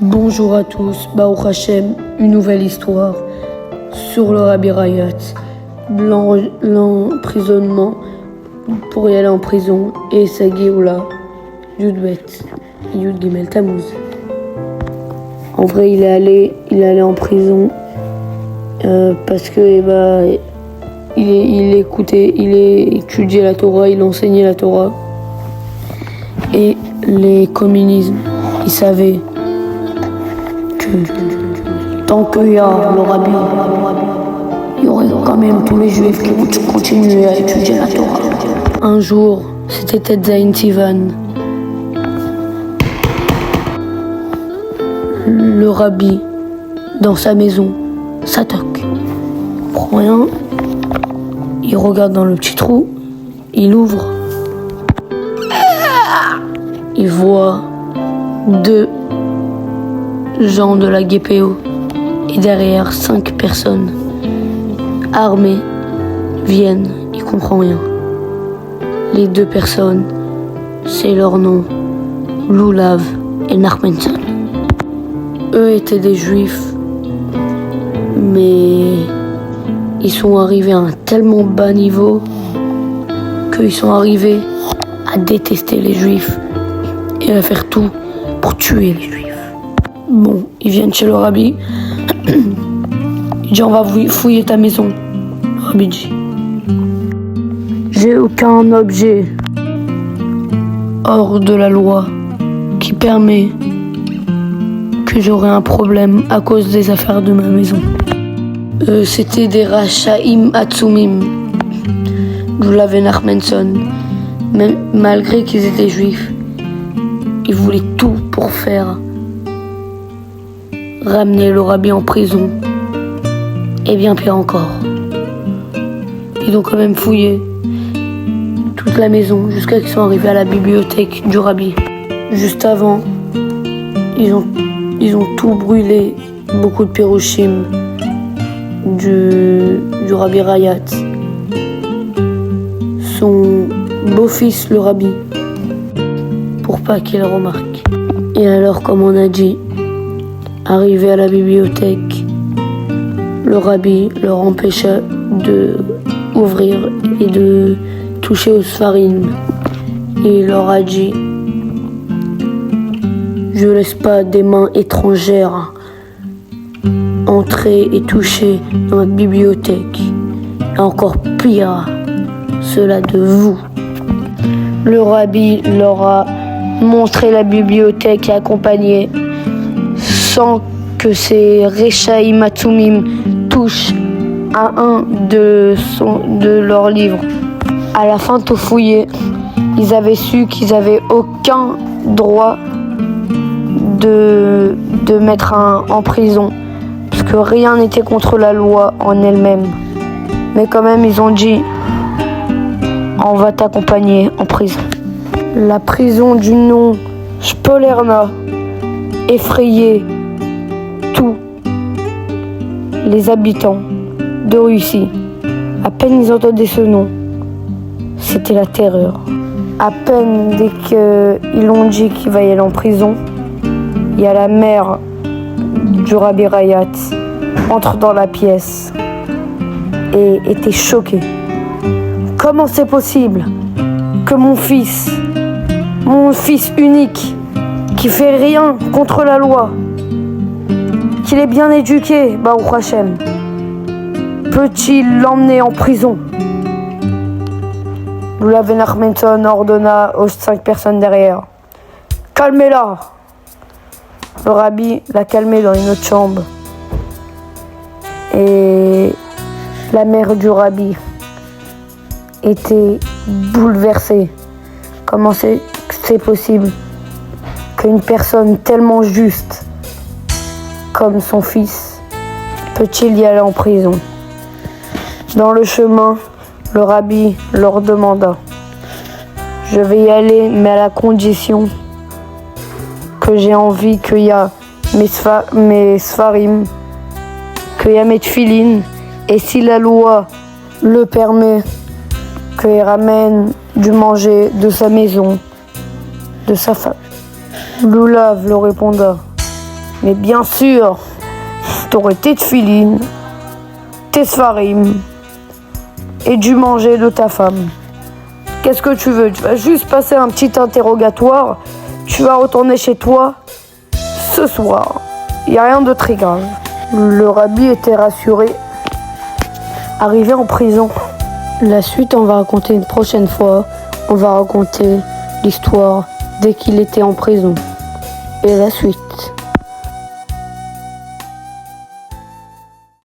Bonjour à tous, Baruch Hashem, une nouvelle histoire sur le Rabbi Rayat, l'emprisonnement pour y aller en prison et sa Géoula, Yud Bet, Yud Gimel Tammuz. En vrai, il est allé en prison parce que il étudiait la Torah, il enseignait la Torah. Et les communismes, ils savaient que tant qu'il y a le Rabbi, il y aurait quand même tous les juifs qui vont continuer à étudier la Torah. Un jour, c'était Tetzain Sivan. Le Rabbi, dans sa maison, ça toque. Il prend rien, il regarde dans le petit trou, il ouvre. Il voit 2 gens de la GPO et derrière 5 personnes armées viennent, il comprend rien. Les 2 personnes, c'est leur nom, Lulav et Nachmanson. Eux étaient des juifs, mais ils sont arrivés à un tellement bas niveau qu'ils sont arrivés à détester les juifs et à faire tout pour tuer les juifs. Bon, ils viennent chez le Rabbi. Il dit on va fouiller ta maison. Le Rabbi dit j'ai aucun objet hors de la loi qui permet que j'aurai un problème à cause des affaires de ma maison. C'était des Rachaim Atsumim, Lulav et Nachmanson. Même malgré qu'ils étaient juifs, ils voulaient tout pour faire ramener le Rabbi en prison. Et bien pire encore, ils ont quand même fouillé toute la maison jusqu'à qu'ils sont arrivés à la bibliothèque du Rabbi. Juste avant, ils ont tout brûlé, beaucoup de Pirushim du Rabbi Rayat. Son beau-fils, le Rabbi, pour pas qu'il remarque. Et alors, comme on a dit, arrivé à la bibliothèque, le Rabbi leur empêcha de ouvrir et de toucher aux Sfarim. Et il leur a dit je laisse pas des mains étrangères entrer et toucher dans ma bibliothèque. Et encore pire, cela de vous. Le Rabbi leur a montré la bibliothèque et accompagné sans que ces Rechaim Atsumim touchent à un de leurs livres. À la fin, tout fouillé, ils avaient su qu'ils n'avaient aucun droit de mettre en prison, parce que rien n'était contre la loi en elle-même. Mais quand même, ils ont dit on va t'accompagner en prison. La prison du nom Spolerna effrayait tous les habitants de Russie. À peine ils entendaient ce nom, c'était la terreur. À peine dès qu'ils l'ont dit qu'il va y aller en prison, il y a la mère du Rabbi Rayat entre dans la pièce et était choquée. Comment c'est possible que mon fils unique, qui fait rien contre la loi, qu'il est bien éduqué, Baruch Hashem, peut-il l'emmener en prison? Lulav et Nachmanson ordonna aux 5 personnes derrière calmez-la. Le Rabbi l'a calmé dans une autre chambre. Et la mère du Rabbi était bouleversée. Comment c'est possible qu'une personne tellement juste comme son fils peut-il y aller en prison? Dans le chemin, le Rabbi leur demanda je vais y aller, mais à la condition que j'ai envie qu'il y a mes Sfarim, qu'il y a mes Tfilin, et si la loi le permet, qu'il ramène du manger de sa maison, de sa femme. Lulav leur répondra Mais bien sûr, t'aurais tes tefilines, tes sfarim et dû manger de ta femme. Qu'est-ce que tu veux? Tu vas juste passer un petit interrogatoire. Tu vas retourner chez toi ce soir. Il n'y a rien de très grave. Le rabbi était rassuré. Arrivé en prison. La suite, on va raconter une prochaine fois. On va raconter l'histoire dès qu'il était en prison. Et la suite.